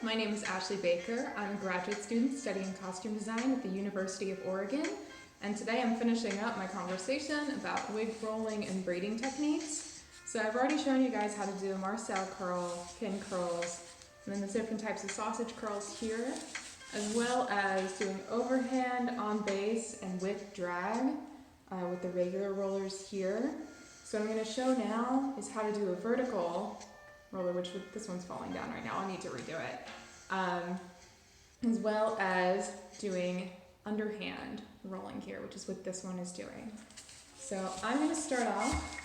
my name is Ashley Baker. I'm a graduate student studying costume design at the University of Oregon, and today I'm finishing up my conversation about wig rolling and braiding techniques. So I've already shown you guys how to do a Marcel curl, pin curls, and then there's different types of sausage curls here, as well as doing overhand on base and with drag with the regular rollers here. So what I'm going to show now is how to do a vertical roller, which this one's falling down right now. I'll need to redo it. As well as doing underhand rolling here, which is what this one is doing. So I'm going to start off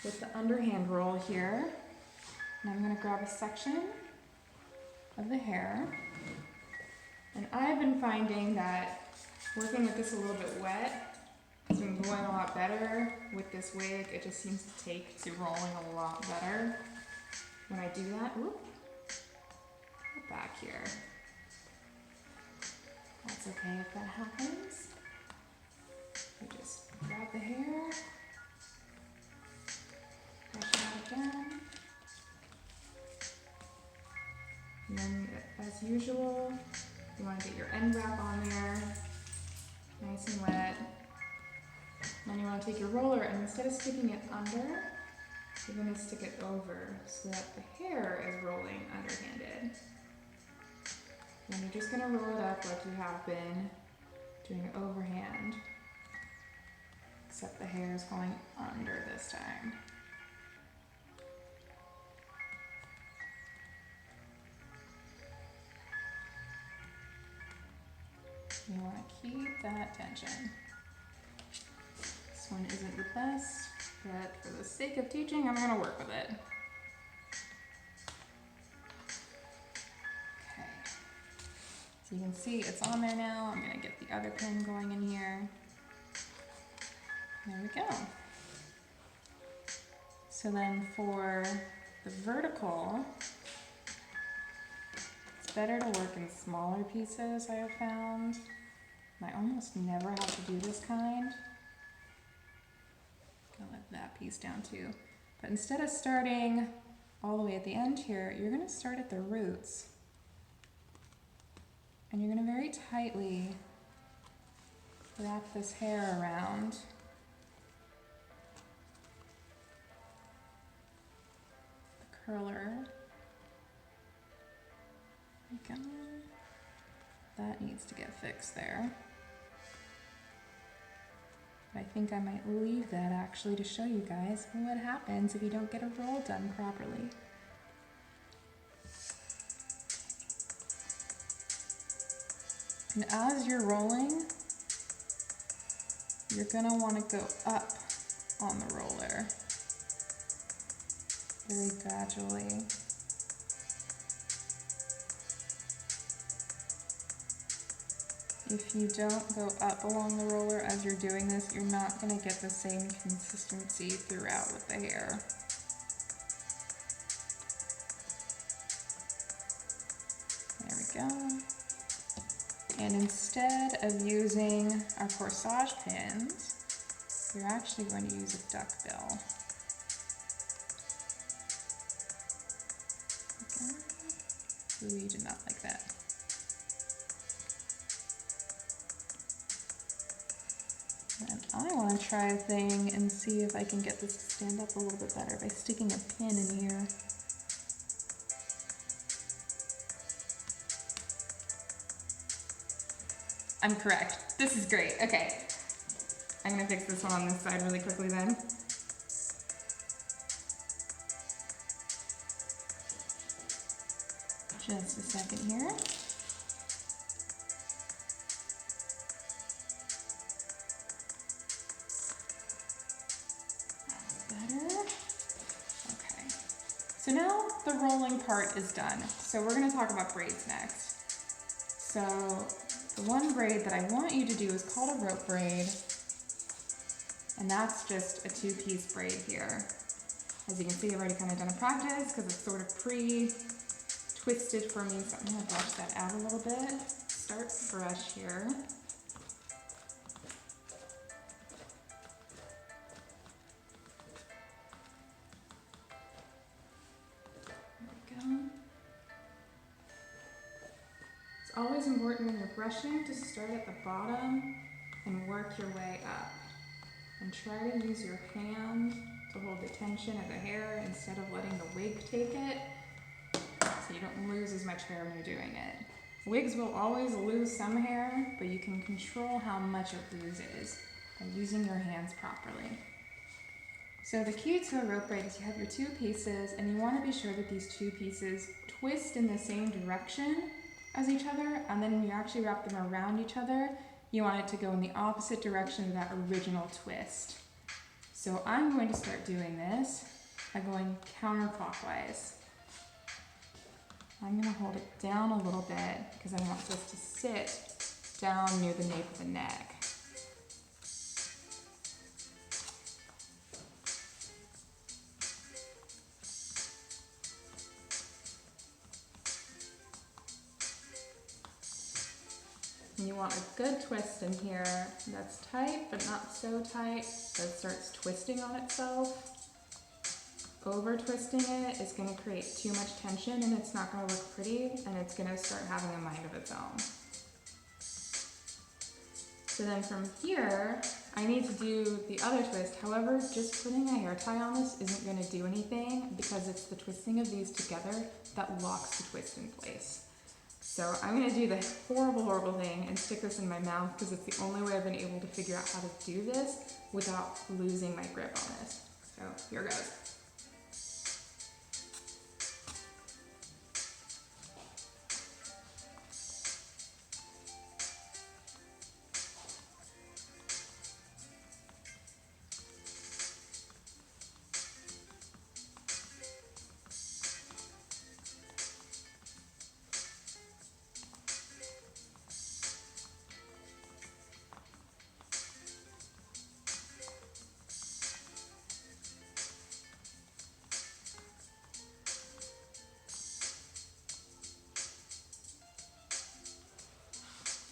with the underhand roll here. And I'm going to grab a section of the hair. And I've been finding that working with this a little bit wet has been going a lot better with this wig. It just seems to take to rolling a lot better when I do that. Oop. Get back here. That's okay if that happens. You just grab the hair, brush it out again. And then, as usual, you want to get your end wrap on there, nice and wet. And then you want to take your roller and instead of sticking it under, you're going to stick it over so that the hair is rolling underhanded. And you're just going to roll it up like you have been doing overhand, except the hair is going under this time. You want to keep that tension. This one isn't the best, but for the sake of teaching, I'm going to work with it. Okay. So you can see it's on there now. I'm going to get the other pin going in here. There we go. So then for the vertical, it's better to work in smaller pieces, I have found. I almost never have to do this kind. Gonna let that piece down too. But instead of starting all the way at the end here, you're gonna start at the roots. And you're gonna very tightly wrap this hair around. The curler. Okay. That needs to get fixed there. I think I might leave that actually to show you guys what happens if you don't get a roll done properly. And as you're rolling, you're gonna want to go up on the roller very gradually. If you don't go up along the roller as you're doing this, you're not going to get the same consistency throughout with the hair. There we go. And instead of using our corsage pins, you're actually going to use a duck bill. Okay. Ooh, you did not like that. And I want to try a thing and see if I can get this to stand up a little bit better by sticking a pin in here. I'm correct. This is great. Okay. I'm going to fix this one on this side really quickly then. Just a second here. So now the rolling part is done. So we're going to talk about braids next. So the one braid that I want you to do is called a rope braid. And that's just a two-piece braid here. As you can see, I've already kind of done a practice because it's sort of pre-twisted for me. So I'm going to brush that out a little bit. Start fresh here. always important when you're brushing to start at the bottom and work your way up. And try to use your hand to hold the tension of the hair instead of letting the wig take it, so you don't lose as much hair when you're doing it. Wigs will always lose some hair, but you can control how much it loses by using your hands properly. So the key to a rope braid is you have your two pieces, and you want to be sure that these two pieces twist in the same direction as each other, and then when you actually wrap them around each other, you want it to go in the opposite direction of that original twist. So I'm going to start doing this by going counterclockwise. I'm going to hold it down a little bit because I want this to sit down near the nape of the neck. And you want a good twist in here that's tight, but not so tight that it starts twisting on itself. Over twisting it is going to create too much tension and it's not going to look pretty, and it's going to start having a mind of its own. So then from here, I need to do the other twist. However, just putting a hair tie on this isn't going to do anything because it's the twisting of these together that locks the twist in place. So I'm going to do the horrible thing and stick this in my mouth because it's the only way I've been able to figure out how to do this without losing my grip on this. So here goes.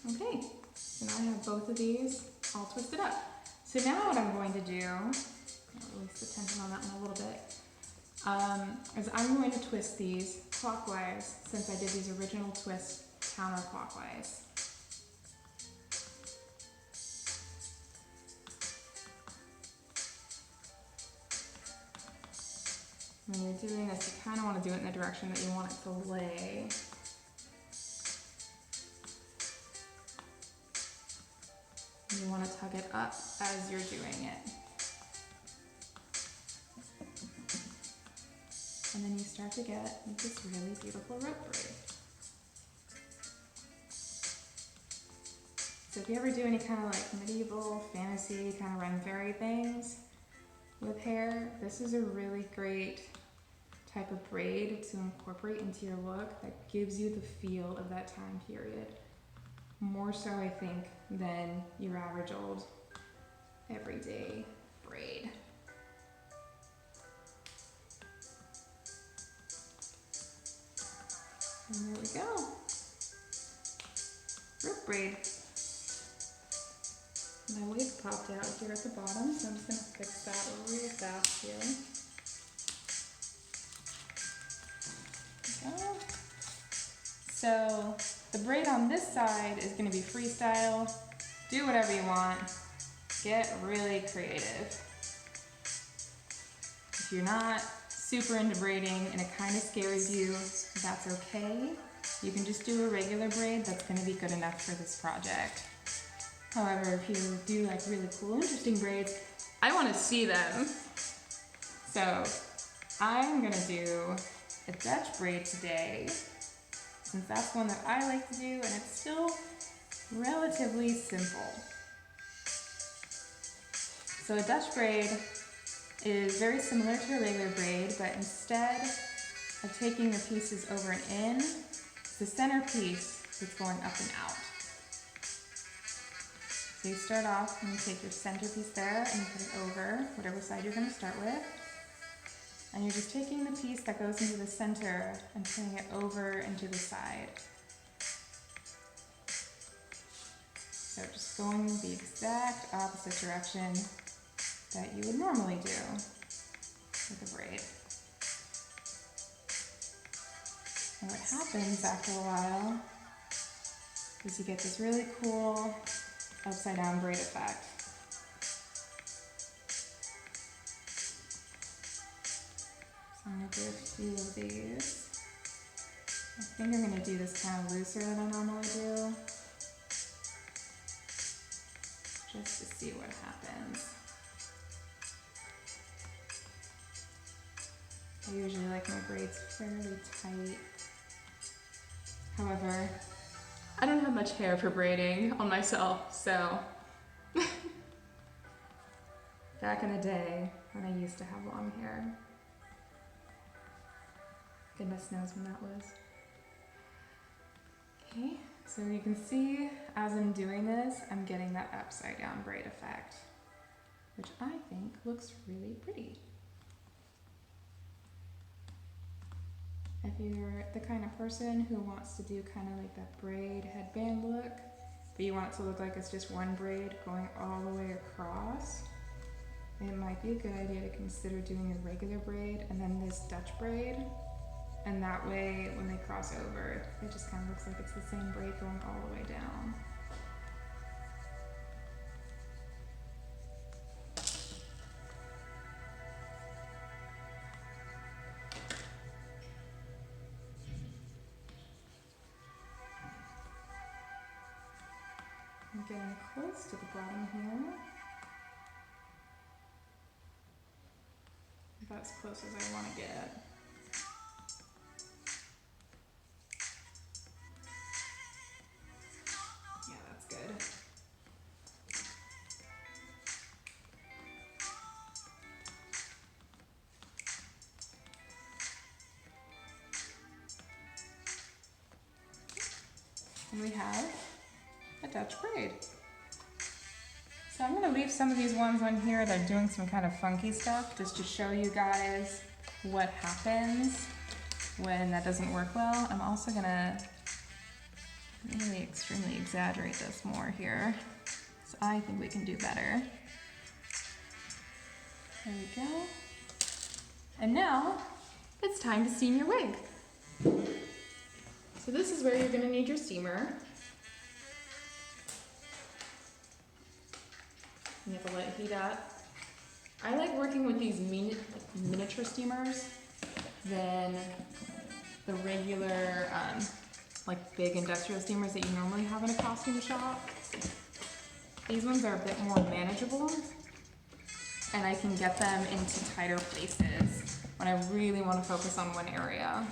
Okay, so now I have both of these all twisted up. So now what I'm going to do, I'll release the tension on that one a little bit, is I'm going to twist these clockwise since I did these original twists counterclockwise. When you're doing this, you kind of want to do it in the direction that you want it to lay. You want to tug it up as you're doing it. And then you start to get this really beautiful rope braid. So if you ever do any kind of like medieval, fantasy, kind of run fairy things with hair, this is a really great type of braid to incorporate into your look that gives you the feel of that time period. More so, I think, than your average old everyday braid. And there we go. Rope braid. My wig popped out here at the bottom, so I'm just going to fix that real fast here. Okay. So the braid on this side is going to be freestyle. Do whatever you want. Get really creative. If you're not super into braiding and it kind of scares you, that's okay. You can just do a regular braid that's going to be good enough for this project. However, if you do like really cool, interesting braids, I want to see them. So I'm going to do a Dutch braid today, since that's one that I like to do and it's still relatively simple. So a Dutch braid is very similar to a regular braid, but instead of taking the pieces over and in, it's the center piece that's going up and out. So you start off and you take your center piece there and you put it over whatever side you're going to start with. And you're just taking the piece that goes into the center and putting it over into the side. So just going the exact opposite direction that you would normally do with a braid. And what happens after a while is you get this really cool upside down braid effect. So I'm going to do a few of these. I think I'm going to do this kind of looser than I normally do, just to see what happens. I usually like my braids fairly tight. However, I don't have much hair for braiding on myself, so back in the day when I used to have long hair, goodness knows when that was. Okay, so you can see as I'm doing this, I'm getting that upside down braid effect, which I think looks really pretty. If you're the kind of person who wants to do kind of like that braid headband look, but you want it to look like it's just one braid going all the way across, it might be a good idea to consider doing a regular braid and then this Dutch braid. And that way, when they cross over, it just kind of looks like it's the same braid going all the way down. I'm getting close to the bottom here. About as close as I want to get. Yeah, that's good. And we have a Dutch braid. So I'm going to leave some of these ones on here that are doing some kind of funky stuff just to show you guys what happens when that doesn't work well. I'm also going to really extremely exaggerate this more here, so I think we can do better. There we go. And now it's time to steam your wig. So this is where you're going to need your steamer. You have to let it heat up. I like working with these miniature steamers than the regular like big industrial steamers that you normally have in a costume shop. These ones are a bit more manageable, and I can get them into tighter places when I really want to focus on one area.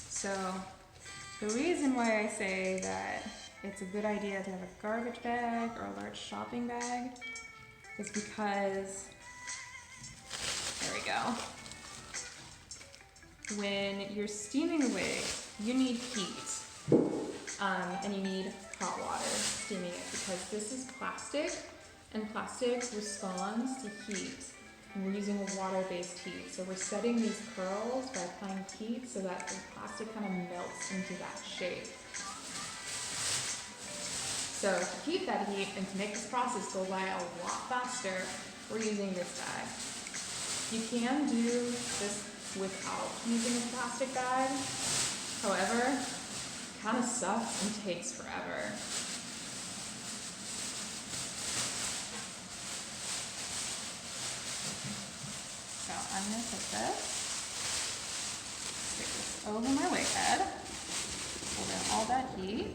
So the reason why I say that it's a good idea to have a garbage bag or a large shopping bag is because, there we go. When you're steaming a wig, you need heat, and you need hot water steaming it, because this is plastic, and plastic responds to heat, and we're using a water-based heat. So we're setting these curls by applying heat so that the plastic kind of melts into that shape. So to keep that heat and to make this process go by a lot faster, we're using this bag. You can do this without using a plastic bag. However, it kind of sucks and takes forever. So I'm going to put this, stick this over my wig head, hold in all that heat.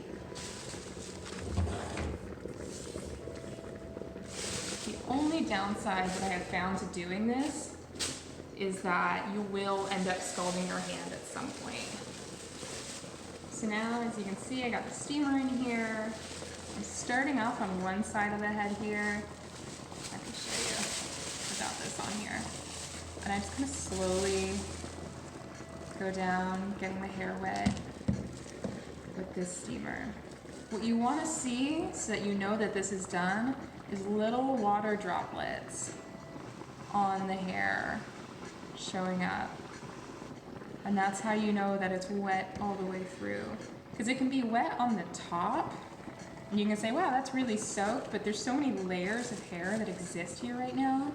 The only downside that I have found to doing this is that you will end up scalding your hand at some point. So now, as you can see, I got the steamer in here. I'm starting off on one side of the head here. I can show you without this on here. And I'm just going to slowly go down, getting my hair wet with this steamer. What you want to see, so that you know that this is done, is little water droplets on the hair showing up. And that's how you know that it's wet all the way through. Because it can be wet on the top, and you can say, wow, that's really soaked, but there's so many layers of hair that exist here right now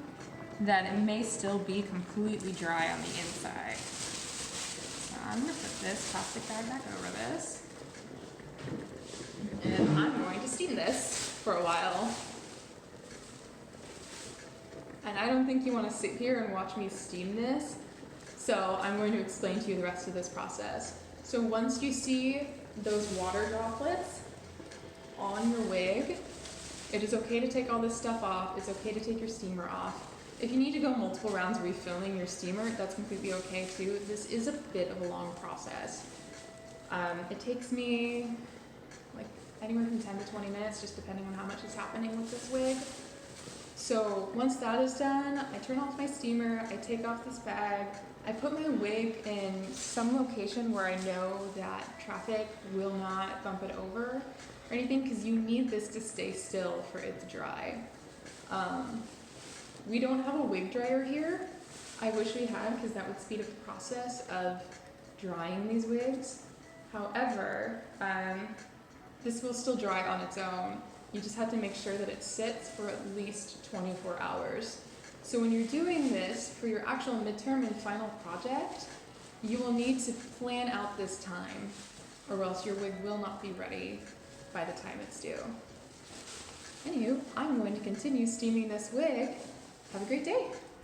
that it may still be completely dry on the inside. So I'm going to put this plastic bag back over this. And I'm going to steam this for a while. And I don't think you want to sit here and watch me steam this, so I'm going to explain to you the rest of this process. So once you see those water droplets on your wig, it is okay to take all this stuff off. It's okay to take your steamer off. If you need to go multiple rounds refilling your steamer, that's completely okay too. This is a bit of a long process. It takes me like anywhere from 10 to 20 minutes, just depending on how much is happening with this wig. So once that is done, I turn off my steamer, I take off this bag, I put my wig in some location where I know that traffic will not bump it over or anything, because you need this to stay still for it to dry. We don't have a wig dryer here. I wish we had, because that would speed up the process of drying these wigs. However, this will still dry on its own. You just have to make sure that it sits for at least 24 hours. So when you're doing this for your actual midterm and final project, you will need to plan out this time, or else your wig will not be ready by the time it's due. Anywho, I'm going to continue steaming this wig. Have a great day.